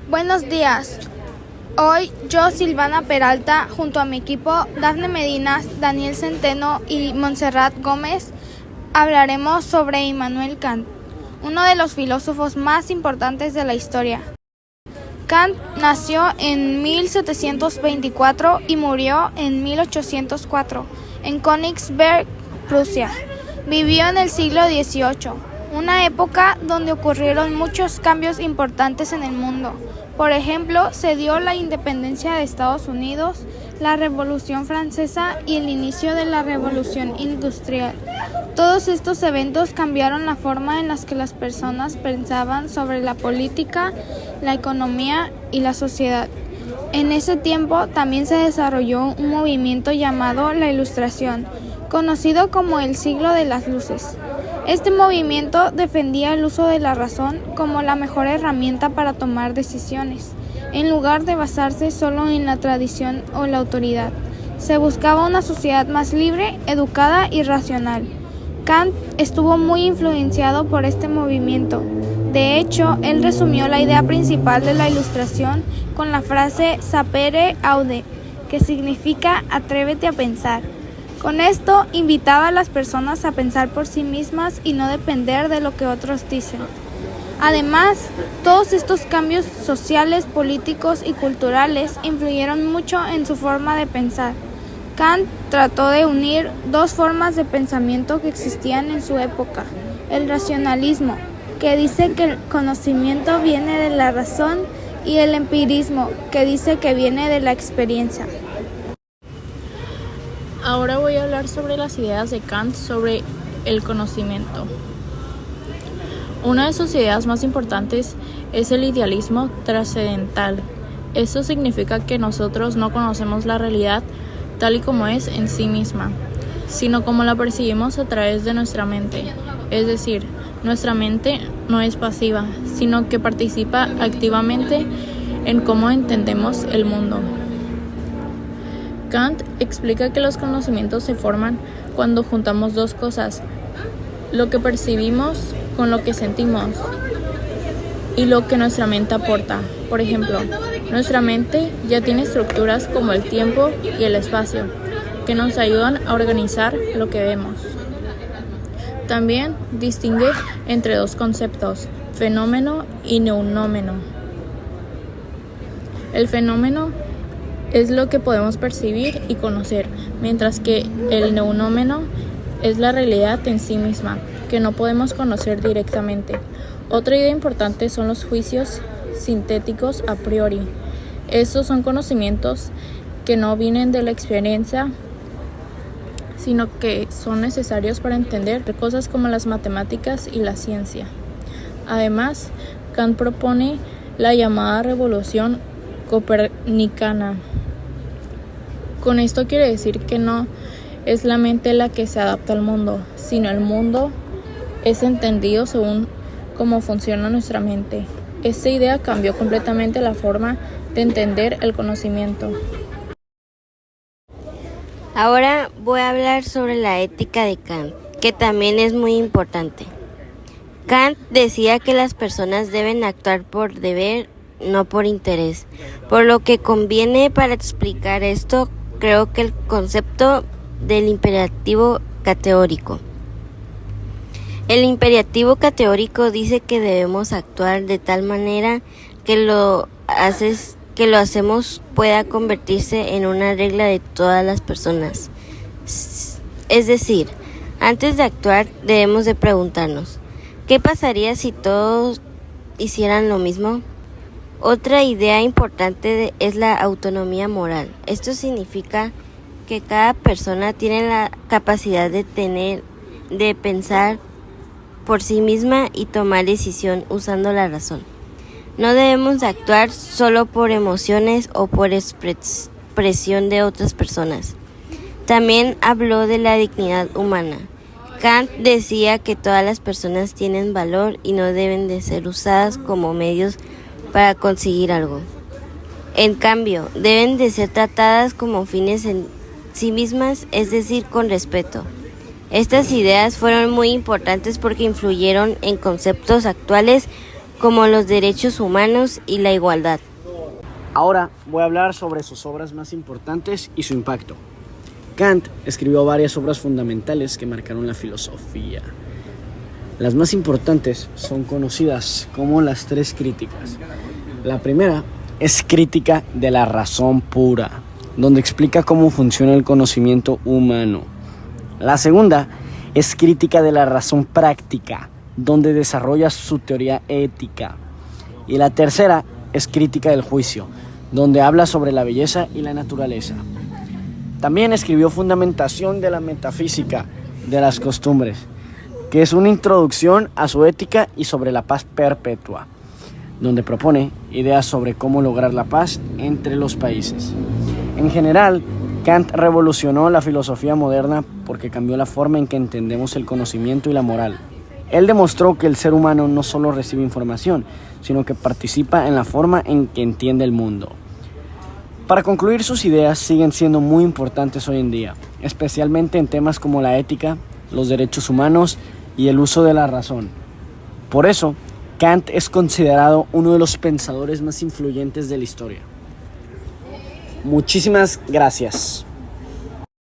Buenos días. Hoy yo, Silvana Peralta, junto a mi equipo, Dafne Medinas, Daniel Centeno y Montserrat Gómez, hablaremos sobre Immanuel Kant, uno de los filósofos más importantes de la historia. Kant nació en 1724 y murió en 1804 en Königsberg, Prusia. Vivió en el siglo XVIII, una época donde ocurrieron muchos cambios importantes en el mundo. Por ejemplo, se dio la independencia de Estados Unidos, la Revolución Francesa y el inicio de la Revolución Industrial. Todos estos eventos cambiaron la forma en la que las personas pensaban sobre la política, la economía y la sociedad. En ese tiempo también se desarrolló un movimiento llamado la Ilustración, conocido como el siglo de las luces. Este movimiento defendía el uso de la razón como la mejor herramienta para tomar decisiones, en lugar de basarse solo en la tradición o la autoridad. Se buscaba una sociedad más libre, educada y racional. Kant estuvo muy influenciado por este movimiento. De hecho, él resumió la idea principal de la Ilustración con la frase «sapere aude», que significa «atrévete a pensar». Con esto, invitaba a las personas a pensar por sí mismas y no depender de lo que otros dicen. Además, todos estos cambios sociales, políticos y culturales influyeron mucho en su forma de pensar. Kant trató de unir dos formas de pensamiento que existían en su época: el racionalismo, que dice que el conocimiento viene de la razón, y el empirismo, que dice que viene de la experiencia. Ahora voy a hablar sobre las ideas de Kant sobre el conocimiento. Una de sus ideas más importantes es el idealismo trascendental. Esto significa que nosotros no conocemos la realidad tal y como es en sí misma, sino como la percibimos a través de nuestra mente. Es decir, nuestra mente no es pasiva, sino que participa activamente en cómo entendemos el mundo. Kant explica que los conocimientos se forman cuando juntamos dos cosas: lo que percibimos con lo que sentimos y lo que nuestra mente aporta. Por ejemplo, nuestra mente ya tiene estructuras como el tiempo y el espacio, que nos ayudan a organizar lo que vemos. También distingue entre dos conceptos: fenómeno y neumómeno. El fenómeno es lo que podemos percibir y conocer, mientras que el neumómeno es la realidad en sí misma, que no podemos conocer directamente. Otra idea importante son los juicios sintéticos a priori. Estos son conocimientos que no vienen de la experiencia, sino que son necesarios para entender cosas como las matemáticas y la ciencia. Además, Kant propone la llamada revolución copernicana. Con esto quiere decir que no es la mente la que se adapta al mundo, sino el mundo es entendido según cómo funciona nuestra mente. Esta idea cambió completamente la forma de entender el conocimiento. Ahora voy a hablar sobre la ética de Kant, que también es muy importante. Kant decía que las personas deben actuar por deber, no por interés. Por lo que conviene para explicar esto, creo que el concepto del imperativo categórico. El imperativo categórico dice que debemos actuar de tal manera que lo hacemos pueda convertirse en una regla de todas las personas. Es decir, antes de actuar debemos de preguntarnos: ¿qué pasaría si todos hicieran lo mismo? Otra idea importante es la autonomía moral. Esto significa que cada persona tiene la capacidad de pensar por sí misma y tomar decisión usando la razón. No debemos actuar solo por emociones o por expresión de otras personas. También habló de la dignidad humana. Kant decía que todas las personas tienen valor y no deben de ser usadas como medios para conseguir algo. En cambio, deben de ser tratadas como fines en sí mismas, es decir, con respeto. Estas ideas fueron muy importantes porque influyeron en conceptos actuales como los derechos humanos y la igualdad. Ahora voy a hablar sobre sus obras más importantes y su impacto. Kant escribió varias obras fundamentales que marcaron la filosofía. Las más importantes son conocidas como las tres críticas. La primera es Crítica de la razón pura, donde explica cómo funciona el conocimiento humano. La segunda es Crítica de la razón práctica, donde desarrolla su teoría ética. Y la tercera es Crítica del juicio, donde habla sobre la belleza y la naturaleza. También escribió Fundamentación de la metafísica de las costumbres, que es una introducción a su ética y sobre la paz perpetua, donde propone ideas sobre cómo lograr la paz entre los países. En general, Kant revolucionó la filosofía moderna porque cambió la forma en que entendemos el conocimiento y la moral. Él demostró que el ser humano no solo recibe información, sino que participa en la forma en que entiende el mundo. Para concluir, sus ideas siguen siendo muy importantes hoy en día, especialmente en temas como la ética, los derechos humanos y el uso de la razón. Por eso, Kant es considerado uno de los pensadores más influyentes de la historia. Muchísimas gracias.